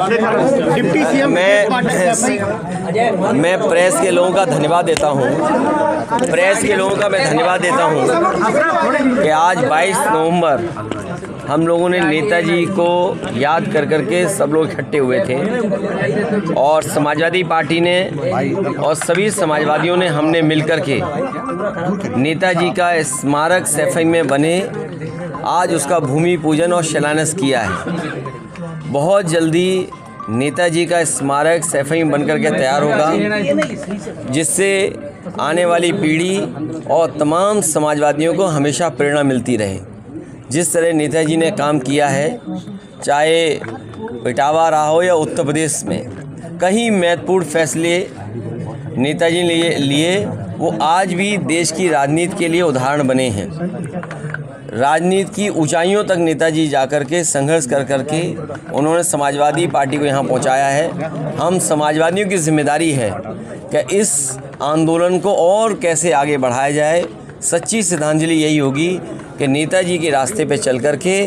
Deputy CM मैं press के लोगों का धन्यवाद देता हूं। प्रेस के लोगों का मैं धन्यवाद देता हूं कि आज 22 नवंबर हम लोगों ने नेताजी को याद कर करके सब लोग इकट्ठे हुए थे और समाजवादी पार्टी ने और सभी समाजवादियों ने हमने मिलकर के नेताजी का स्मारक सैफई में बने आज उसका भूमि पूजन और शिलान्यास किया है। बहुत जल्दी नेताजी का स्मारक सैफई बन करके तैयार होगा, जिससे आने वाली पीढ़ी और तमाम समाजवादियों को हमेशा प्रेरणा मिलती रहे। जिस तरह नेताजी ने काम किया है, चाहे इटावा रहा हो या उत्तर प्रदेश में, कई महत्वपूर्ण फैसले नेताजी ने लिए वो आज भी देश की राजनीति के लिए उदाहरण बने हैं। राजनीति की ऊंचाइयों तक नेताजी जाकर के संघर्ष कर करके उन्होंने समाजवादी पार्टी को यहाँ पहुँचाया है। हम समाजवादियों की जिम्मेदारी है कि इस आंदोलन को और कैसे आगे बढ़ाया जाए। सच्ची श्रद्धांजलि यही होगी कि नेताजी के रास्ते पे चल कर के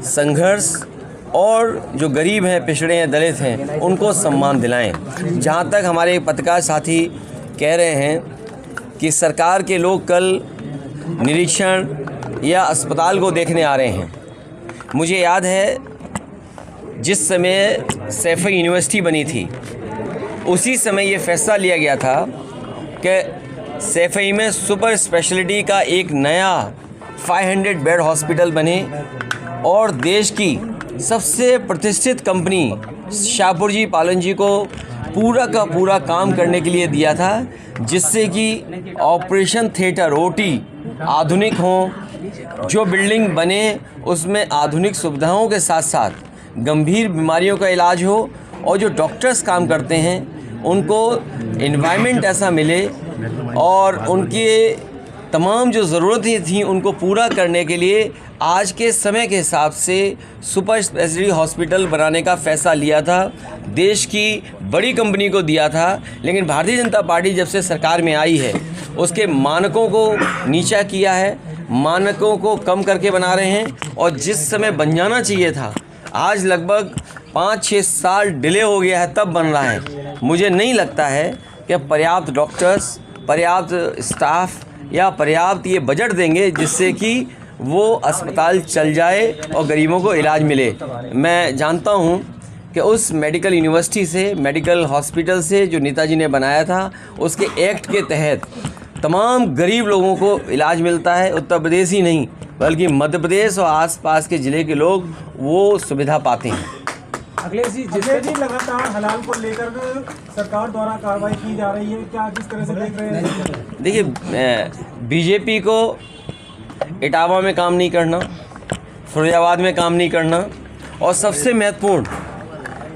संघर्ष और जो गरीब हैं, पिछड़े हैं, दलित हैं, उनको सम्मान दिलाएं। जहाँ तक हमारे पत्रकार साथी कह रहे हैं कि सरकार के लोग कल निरीक्षण या अस्पताल को देखने आ रहे हैं, मुझे याद है जिस समय सैफई यूनिवर्सिटी बनी थी उसी समय ये फैसला लिया गया था कि सैफई में सुपर स्पेशलिटी का एक नया 500 बेड हॉस्पिटल बने और देश की सबसे प्रतिष्ठित कंपनी शाहपुर जी पालन जी को पूरा का पूरा काम करने के लिए दिया था, जिससे कि ऑपरेशन थिएटर ओटी आधुनिक हों, जो बिल्डिंग बने उसमें आधुनिक सुविधाओं के साथ साथ गंभीर बीमारियों का इलाज हो और जो डॉक्टर्स काम करते हैं उनको एनवायरनमेंट ऐसा मिले और उनके तमाम जो ज़रूरतें थी उनको पूरा करने के लिए आज के समय के हिसाब से सुपर स्पेशलिटी हॉस्पिटल बनाने का फ़ैसला लिया था। देश की बड़ी कंपनी को दिया था, लेकिन भारतीय जनता पार्टी जब से सरकार में आई है उसके मानकों को नीचा किया है, मानकों को कम करके बना रहे हैं और जिस समय बन जाना चाहिए था आज लगभग 5-6 साल डिले हो गया है, तब बन रहा है। मुझे नहीं लगता है कि पर्याप्त डॉक्टर्स, पर्याप्त स्टाफ या पर्याप्त ये बजट देंगे जिससे कि वो अस्पताल चल जाए और गरीबों को इलाज मिले। मैं जानता हूँ कि उस मेडिकल यूनिवर्सिटी से, मेडिकल हॉस्पिटल से जो नेताजी ने बनाया था, उसके एक्ट के तहत तमाम गरीब लोगों को इलाज मिलता है। उत्तर प्रदेश ही नहीं बल्कि मध्य प्रदेश और आसपास के ज़िले के लोग वो सुविधा पाते हैं। अखिलेश जी, लगातार हलाल को लेकर सरकार द्वारा कार्रवाई की जा रही है, क्या किस तरह से देख रहे हैं? देखिए, बीजेपी को इटावा में काम नहीं करना, फिरोजाबाद में काम नहीं करना और सबसे महत्वपूर्ण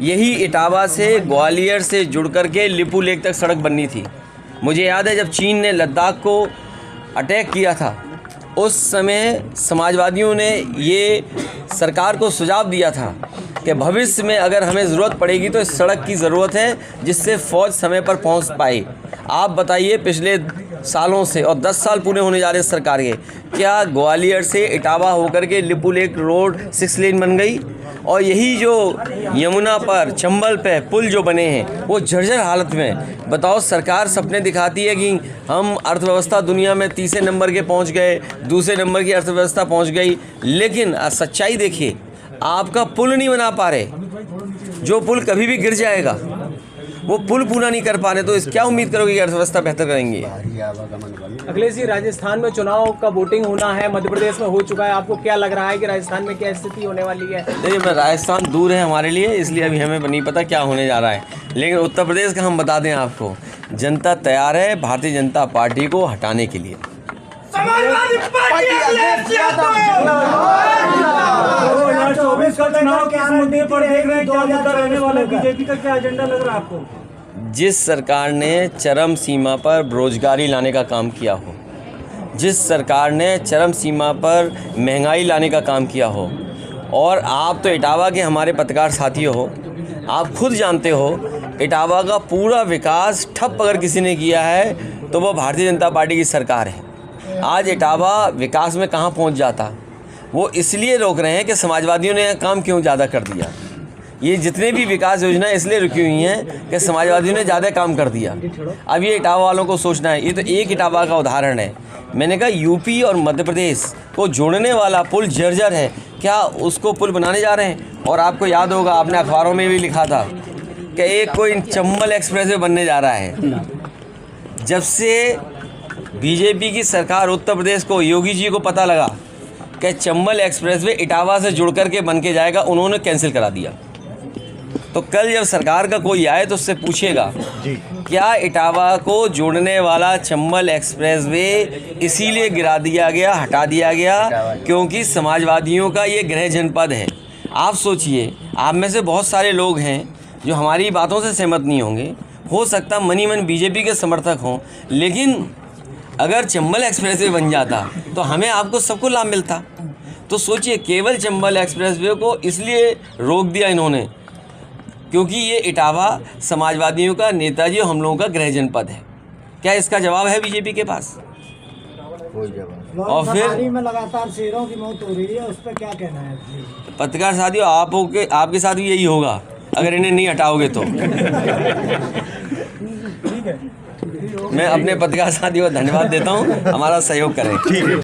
यही इटावा से ग्वालियर से जुड़ कर के लिपू लेक तक सड़क बननी थी। मुझे याद है जब चीन ने लद्दाख को अटैक किया था उस समय समाजवादियों ने ये सरकार को सुझाव दिया था कि भविष्य में अगर हमें ज़रूरत पड़ेगी तो इस सड़क की ज़रूरत है जिससे फ़ौज समय पर पहुंच पाए। आप बताइए, पिछले सालों से और 10 साल पूरे होने जा रहे हैं सरकार के, क्या ग्वालियर से इटावा होकर के लिपू लेक रोड 6 लेन बन गई? और यही जो यमुना पर, चंबल पे पुल जो बने हैं वो जर्जर हालत में। बताओ, सरकार सपने दिखाती है कि हम अर्थव्यवस्था दुनिया में तीसरे नंबर के पहुंच गए, दूसरे नंबर की अर्थव्यवस्था पहुंच गई, लेकिन सच्चाई देखिए, आपका पुल नहीं बना पा रहे। जो पुल कभी भी गिर जाएगा वो पुल पूरा नहीं कर पा रहे, तो इस क्या उम्मीद करोगे कि अर्थव्यवस्था बेहतर करेंगे? अखिलेश जी, राजस्थान में चुनाव का वोटिंग होना है, मध्य प्रदेश में हो चुका है, आपको क्या लग रहा है कि राजस्थान में क्या स्थिति होने वाली है? देखिए, राजस्थान दूर है हमारे लिए, इसलिए अभी हमें नहीं पता क्या होने जा रहा है, लेकिन उत्तर प्रदेश का हम बता दें आपको, जनता तैयार है भारतीय जनता पार्टी को हटाने के लिए। समाजवादी पार्टी बीजेपी का क्या एजेंडा लग रहा है आपको? जिस सरकार ने चरम सीमा पर बेरोजगारी लाने का काम किया हो, जिस सरकार ने चरम सीमा पर महंगाई लाने का काम किया हो, और आप तो इटावा के हमारे पत्रकार साथी हो, आप खुद जानते हो इटावा का पूरा विकास ठप अगर किसी ने किया है तो वो भारतीय जनता पार्टी की सरकार है। आज इटावा विकास में कहाँ पहुँच जाता, वो इसलिए रोक रहे हैं कि समाजवादियों ने काम क्यों ज़्यादा कर दिया। ये जितने भी विकास योजना इसलिए रुकी हुई हैं कि समाजवादियों ने ज़्यादा काम कर दिया। अब ये इटावा वालों को सोचना है। ये तो एक इटावा का उदाहरण है। मैंने कहा यूपी और मध्य प्रदेश को जोड़ने वाला पुल जर्जर है, क्या उसको पुल बनाने जा रहे हैं? और आपको याद होगा, आपने अखबारों में भी लिखा था कि एक कोई चंबल एक्सप्रेस वे बनने जा रहा है। जब से बीजेपी की सरकार उत्तर प्रदेश को, योगी जी को पता लगा कि चंबल एक्सप्रेस वे इटावा से जुड़ कर के बन के जाएगा, उन्होंने कैंसिल करा दिया। तो कल जब सरकार का कोई आए तो उससे पूछेगा क्या इटावा को जोड़ने वाला चंबल एक्सप्रेस वे इसीलिए गिरा दिया गया, हटा दिया गया क्योंकि समाजवादियों का ये गृह जनपद है। आप सोचिए, आप में से बहुत सारे लोग हैं जो हमारी बातों से सहमत नहीं होंगे, हो सकता मनी मन बीजेपी के समर्थक हों, लेकिन अगर चंबल एक्सप्रेस वे बन जाता तो हमें आपको सबको लाभ मिलता। तो सोचिए, केवल चंबल एक्सप्रेस वे को इसलिए रोक दिया इन्होंने क्योंकि ये इटावा समाजवादियों का, नेताजी और हम लोगों का गृह जनपद है। क्या इसका जवाब है बीजेपी के पास? और फिर में लगातार शेरों की मौत हो रही है, उस पर क्या कहना है? पत्रकार साथियों, आपके साथ भी यही होगा अगर इन्हें नहीं हटाओगे तो। मैं अपने पत्रकार साथियों को धन्यवाद देता हूँ, हमारा सहयोग करें।